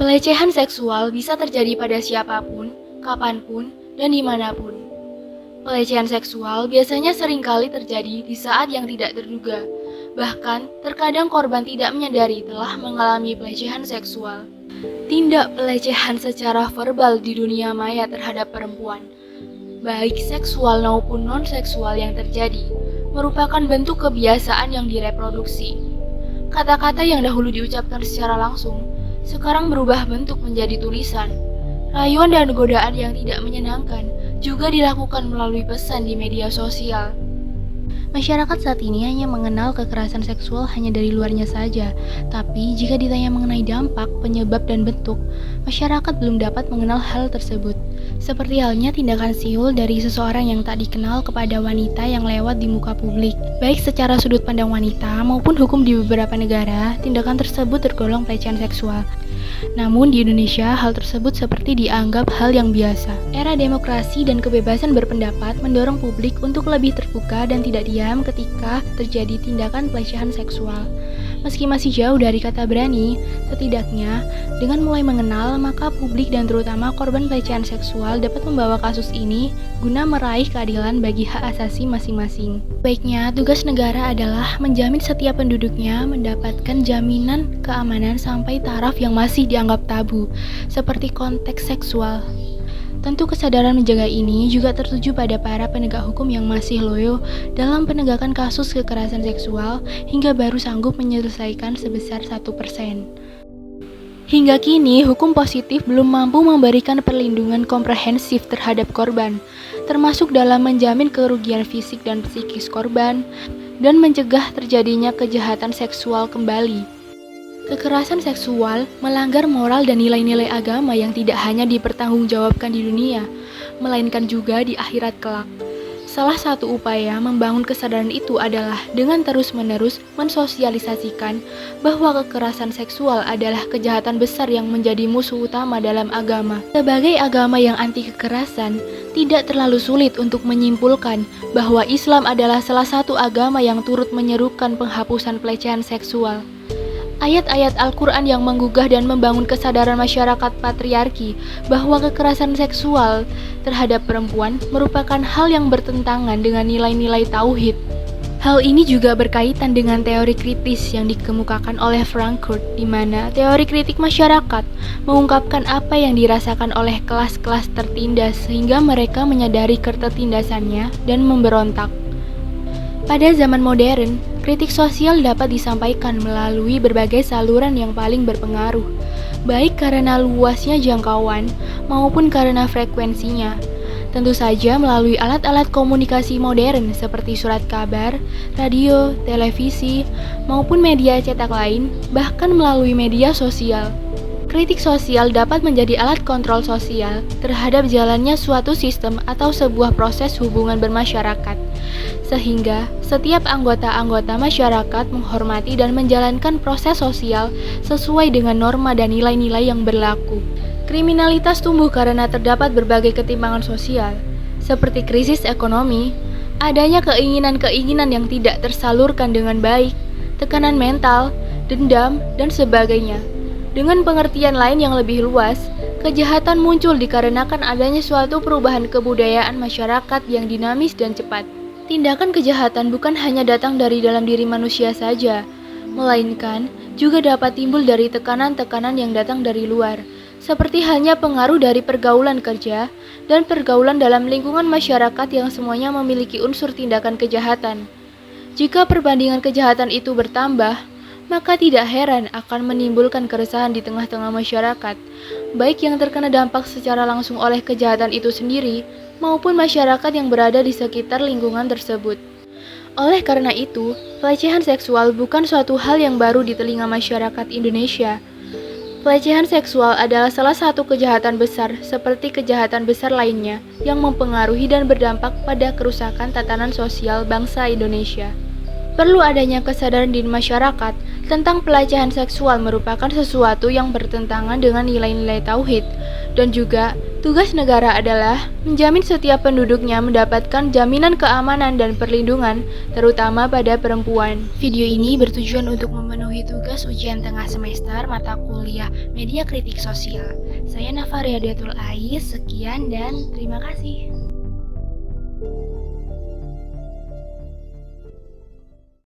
Pelecehan seksual bisa terjadi pada siapapun, kapanpun, dan dimanapun. Pelecehan seksual biasanya seringkali terjadi di saat yang tidak terduga. Bahkan, terkadang korban tidak menyadari telah mengalami pelecehan seksual. Tindak pelecehan secara verbal di dunia maya terhadap perempuan, baik seksual maupun non-seksual yang terjadi, merupakan bentuk kebiasaan yang direproduksi. Kata-kata yang dahulu diucapkan secara langsung, sekarang berubah bentuk menjadi tulisan. Rayuan dan godaan yang tidak menyenangkan juga dilakukan melalui pesan di media sosial. Masyarakat saat ini hanya mengenal kekerasan seksual hanya dari luarnya saja, tapi jika ditanya mengenai dampak, penyebab, dan bentuk, masyarakat belum dapat mengenal hal tersebut. Seperti halnya tindakan siul dari seseorang yang tak dikenal kepada wanita yang lewat di muka publik. Baik secara sudut pandang wanita maupun hukum di beberapa negara, tindakan tersebut tergolong pelecehan seksual. Namun di Indonesia, hal tersebut seperti dianggap hal yang biasa. Era demokrasi dan kebebasan berpendapat mendorong publik untuk lebih terbuka dan tidak diam ketika terjadi tindakan pelecehan seksual. Meski masih jauh dari kata berani, setidaknya dengan mulai mengenal, maka publik dan terutama korban pelecehan seksual dapat membawa kasus ini guna meraih keadilan bagi hak asasi masing-masing. Baiknya, tugas negara adalah menjamin setiap penduduknya mendapatkan jaminan keamanan sampai taraf yang masih dianggap tabu, seperti konteks seksual. Tentu kesadaran menjaga ini juga tertuju pada para penegak hukum yang masih loyo dalam penegakan kasus kekerasan seksual hingga baru sanggup menyelesaikan sebesar 1%. Hingga kini, hukum positif belum mampu memberikan perlindungan komprehensif terhadap korban, termasuk dalam menjamin kerugian fisik dan psikis korban, dan mencegah terjadinya kejahatan seksual kembali. Kekerasan seksual melanggar moral dan nilai-nilai agama yang tidak hanya dipertanggungjawabkan di dunia, melainkan juga di akhirat kelak. Salah satu upaya membangun kesadaran itu adalah dengan terus-menerus mensosialisasikan bahwa kekerasan seksual adalah kejahatan besar yang menjadi musuh utama dalam agama. Sebagai agama yang anti kekerasan, tidak terlalu sulit untuk menyimpulkan bahwa Islam adalah salah satu agama yang turut menyerukan penghapusan pelecehan seksual. Ayat-ayat Al-Quran yang menggugah dan membangun kesadaran masyarakat patriarki bahwa kekerasan seksual terhadap perempuan merupakan hal yang bertentangan dengan nilai-nilai tauhid. Hal ini juga berkaitan dengan teori kritis yang dikemukakan oleh Frankfurt, di mana teori kritik masyarakat mengungkapkan apa yang dirasakan oleh kelas-kelas tertindas sehingga mereka menyadari ketertindasannya dan memberontak. Pada zaman modern, kritik sosial dapat disampaikan melalui berbagai saluran yang paling berpengaruh, baik karena luasnya jangkauan maupun karena frekuensinya. Tentu saja melalui alat-alat komunikasi modern seperti surat kabar, radio, televisi, maupun media cetak lain, bahkan melalui media sosial. Kritik sosial dapat menjadi alat kontrol sosial terhadap jalannya suatu sistem atau sebuah proses hubungan bermasyarakat, sehingga setiap anggota-anggota masyarakat menghormati dan menjalankan proses sosial sesuai dengan norma dan nilai-nilai yang berlaku. Kriminalitas tumbuh karena terdapat berbagai ketimpangan sosial, seperti krisis ekonomi, adanya keinginan-keinginan yang tidak tersalurkan dengan baik, tekanan mental, dendam, dan sebagainya. Dengan pengertian lain yang lebih luas, kejahatan muncul dikarenakan adanya suatu perubahan kebudayaan masyarakat yang dinamis dan cepat. Tindakan kejahatan bukan hanya datang dari dalam diri manusia saja, melainkan juga dapat timbul dari tekanan-tekanan yang datang dari luar, seperti halnya pengaruh dari pergaulan kerja dan pergaulan dalam lingkungan masyarakat yang semuanya memiliki unsur tindakan kejahatan. Jika perbandingan kejahatan itu bertambah, maka tidak heran akan menimbulkan keresahan di tengah-tengah masyarakat, baik yang terkena dampak secara langsung oleh kejahatan itu sendiri, maupun masyarakat yang berada di sekitar lingkungan tersebut. Oleh karena itu, pelecehan seksual bukan suatu hal yang baru di telinga masyarakat Indonesia. Pelecehan seksual adalah salah satu kejahatan besar seperti kejahatan besar lainnya yang mempengaruhi dan berdampak pada kerusakan tatanan sosial bangsa Indonesia. Perlu adanya kesadaran di masyarakat tentang pelecehan seksual merupakan sesuatu yang bertentangan dengan nilai-nilai tauhid, dan juga tugas negara adalah menjamin setiap penduduknya mendapatkan jaminan keamanan dan perlindungan, terutama pada perempuan. Video ini bertujuan untuk memenuhi tugas ujian tengah semester mata kuliah Media Kritik Sosial. Saya Nafa Riyadiatul Ais, sekian dan terima kasih.